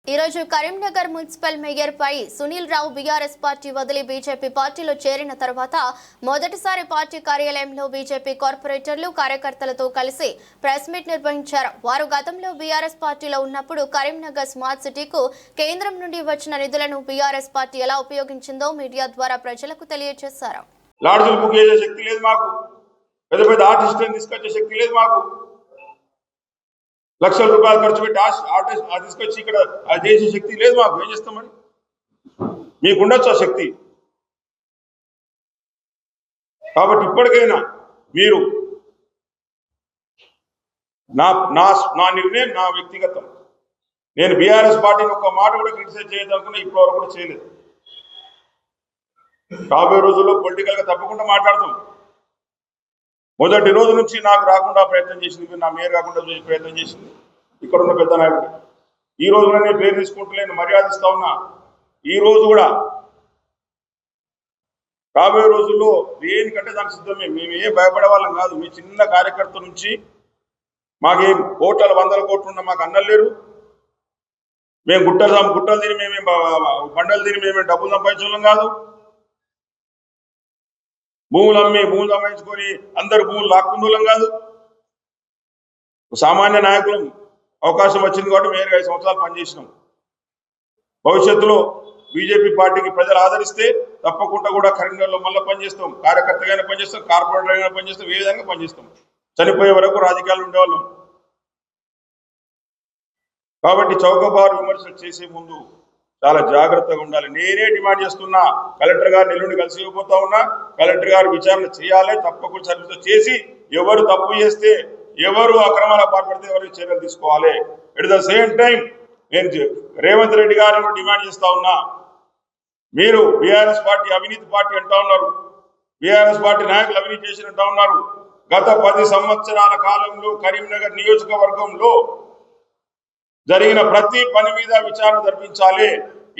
ఈ రోజు Karimnagar municipal mayor పై Sunil Rao BRS party వదిలి బీజేపీ పార్టీలో చేరిన తర్వాత మొదటిసారి పార్టీ కార్యాలయంలో బీజేపీ కార్పొరేటర్లు కార్యకర్తలతో కలిసి ప్రెస్ మీట్ నిర్వహించారు. వారు గతంలో బీఆర్ఎస్ పార్టీలో ఉన్నప్పుడు కరీంనగర్ స్మార్ట్ సిటీకు కేంద్రం నుండి వచ్చిన నిధులను బీఆర్ఎస్ పార్టీ ఎలా ఉపయోగించిందో మీడియా ద్వారా ప్రజలకు తెలియజేశారు. లాడ్జ్లు బుక్ చేసే శక్తి లేదు మాకు, పెద్ద పెద్ద ఆర్టిస్టులను తీసుకొచ్చే శక్తి లేదు మాకు, లక్షల రూపాయలు ఖర్చు పెట్టి ఆర్టిస్ట్ తీసుకొచ్చి ఇక్కడ అది చేసే శక్తి లేదు మాకు. ఏం చేస్తామని మీకుండొచ్చు ఆ శక్తి. కాబట్టి ఇప్పటికైనా మీరు నా నిర్ణయం నా వ్యక్తిగతం. నేను బీఆర్ఎస్ పార్టీని ఒక్క మాట కూడా క్రిటిసైజ్ చేయదనుకున్నా, ఇప్పటివరకు కూడా చేయలేదు. రాబోయే రోజుల్లో పొలిటికల్గా తప్పకుండా మాట్లాడతాం. మొదటి రోజు నుంచి నాకు రాకుండా ప్రయత్నం చేసింది, నా మేయర్ కాకుండా ప్రయత్నం చేసింది ఇక్కడ ఉన్న పెద్ద నాయకుడు. ఈ రోజు కూడా నేను పేరు తీసుకుంటలేను, మర్యాదిస్తా ఉన్నా. ఈ రోజు కూడా రాబోయే రోజుల్లో దేనికంటే దానికి సిద్ధమే. మేము ఏ భయపడే వాళ్ళం కాదు. మీ చిన్న కార్యకర్త నుంచి మాకేం కోట్ల వందల కోట్లు ఉన్న మాకు అన్నలు లేరు. మేము గుట్టలు తిని మేమే బండలు తిని మేమే డబ్బులు సంపాదించడం కాదు. భూములు సంపాదించుకొని అందరు భూములు లాక్కుందూలం కాదు. సామాన్య నాయకులం. అవకాశం వచ్చింది కాబట్టి మేయర్గా 5 సంవత్సరాలు పనిచేసినాం. భవిష్యత్తులో బీజేపీ పార్టీకి ప్రజలు ఆదరిస్తే తప్పకుండా కూడా కరీంనగర్లో మళ్ళీ పనిచేస్తాం. కార్యకర్తగానే పనిచేస్తాం, కార్పొరేటర్గానే పనిచేస్తాం, ఏ విధంగా పనిచేస్తాం. చనిపోయే వరకు రాజకీయాలు ఉండేవాళ్ళం. కాబట్టి చౌకబారు విమర్శలు చేసే ముందు చాలా జాగ్రత్తగా ఉండాలి. నేనే డిమాండ్ చేస్తున్నా, కలెక్టర్ గారు ఎల్లుండి కలిసి ఇవ్వబోతా ఉన్నా. కలెక్టర్ గారు విచారణ చేయాలి, తప్పకుండా సర్వీస్ చేసి ఎవరు తప్పు చేస్తే, ఎవరు అక్రమాల పాల్పడితే ఎవరికి చర్యలు తీసుకోవాలి. ఎట్ ద సేమ్ టైం నేను రేవంత్ రెడ్డి గారిని డిమాండ్ చేస్తా ఉన్నా. మీరు బీఆర్ఎస్ పార్టీ అవినీతి పార్టీ అంటా ఉన్నారు, బీఆర్ఎస్ పార్టీ నాయకులు అవినీతి చేసినట్టు ఉన్నారు. గత 10 సంవత్సరాల కాలంలో కరీంనగర్ నియోజకవర్గంలో జరిగిన ప్రతి పని మీద విచారణ జరిపించాలి.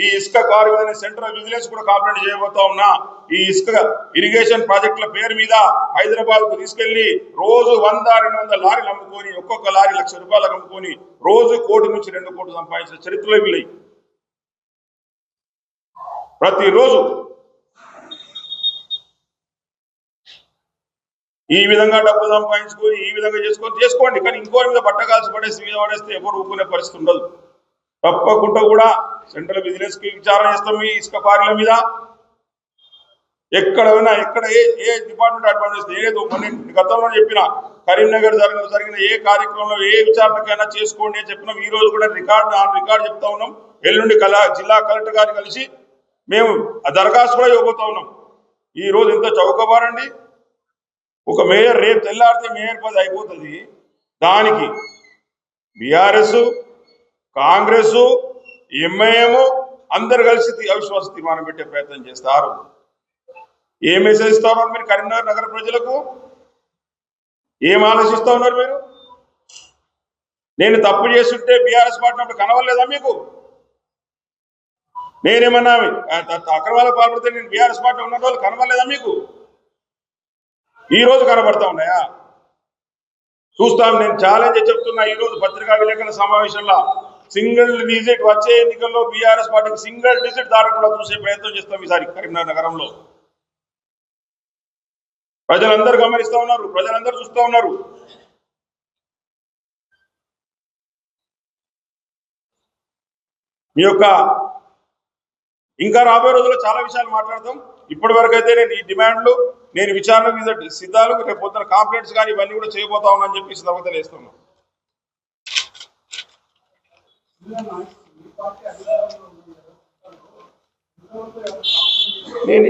ఈ ఇసుక కారు మీద సెంట్రల్ విజిలెన్స్ కూడా కంప్లైంట్ చేయబోతా ఉన్నా. ఈ ఇసుక ఇరిగేషన్ ప్రాజెక్టుల పేరు మీద హైదరాబాద్ కు తీసుకెళ్లి రోజు 100-200 లారీలు అమ్ముకొని, ఒక్కొక్క లారీ ₹1,00,000 అమ్ముకొని రోజు 1 కోటి నుంచి 2 కోట్లు సంపాదించిన చరిత్రలో వీళ్ళయి. ప్రతిరోజు ఈ విధంగా డబ్బులు సంపాదించుకొని ఈ విధంగా చేసుకోండి. కానీ ఇంకో మీద బట్టగాల్సి పడేసి మీద పడేస్తే ఎవరు ఊపుకునే పరిస్థితి ఉండదు. తప్పకుండా కూడా సెంట్రల్ బిజినెస్ కి విచారణ చేస్తాం. ఈ ఇసుక కార్యాల మీద ఎక్కడ ఏ డిపార్ట్మెంట్ అడ్వాంటేజ్ ఏదో గతంలో చెప్పిన కరీంనగర్ జరిగిన ఏ కార్యక్రమంలో ఏ విచారణకైనా చేసుకోండి అని చెప్పినాం. ఈ రోజు కూడా రికార్డు చెప్తా ఉన్నాం. ఎల్లుండి జిల్లా కలెక్టర్ గారిని కలిసి మేము దరఖాస్తు కూడా ఇవ్వబోతా ఉన్నాం. ఈ రోజు ఇంత చౌకబారండి. ఒక మేయర్ రేపు తెల్లారితే మేయర్ పది అయిపోతుంది. దానికి బీఆర్ఎస్, కాంగ్రెస్, ఎంఐఎం అందరు కలిసి అవిశ్వాస తీర్మానం పెట్టే ప్రయత్నం చేస్తారు. ఏ మెసేజ్ ఇస్తా ఉన్నారు మీరు కరీంనగర్ నగర ప్రజలకు? ఏం ఆలోచిస్తా ఉన్నారు మీరు? నేను తప్పు చేస్తుంటే బీఆర్ఎస్ పార్టీ అప్పుడు కనవలేదా మీకు? నేనేమన్నా అక్రమాలకు పాల్పడితే నేను బీఆర్ఎస్ పార్టీ ఉన్న రోజు కనవలేదా మీకు? ఈ రోజు కనబడతా ఉన్నాయా? చూస్తాం. నేను ఛాలెంజ్ చెప్తున్నా. ఈ రోజు పత్రికా విలేకరుల సమావేశంలో సింగిల్ డిజిట్ వచ్చే ఎన్నికల్లో బీఆర్ఎస్ పార్టీకి సింగిల్ డిజిట్ దారి కూడా చూసే ప్రయత్నం చేస్తాం ఈసారి కరీంనగర్ నగరంలో. ప్రజలందరూ గమనిస్తా ఉన్నారు, ప్రజలందరూ చూస్తూ ఉన్నారు. మీ యొక్క ఇంకా రాబోయే రోజుల్లో చాలా విషయాలు మాట్లాడతాం. ఇప్పటి వరకు అయితే నేను ఈ డిమాండ్లు, నేను విచారణ మీద సిద్ధాలు, రేపు పొద్దున కాంప్లైంట్స్ కానీ ఇవన్నీ కూడా చేయబోతా ఉన్నాను చెప్పేసి తర్వాత వేస్తున్నాం. నేను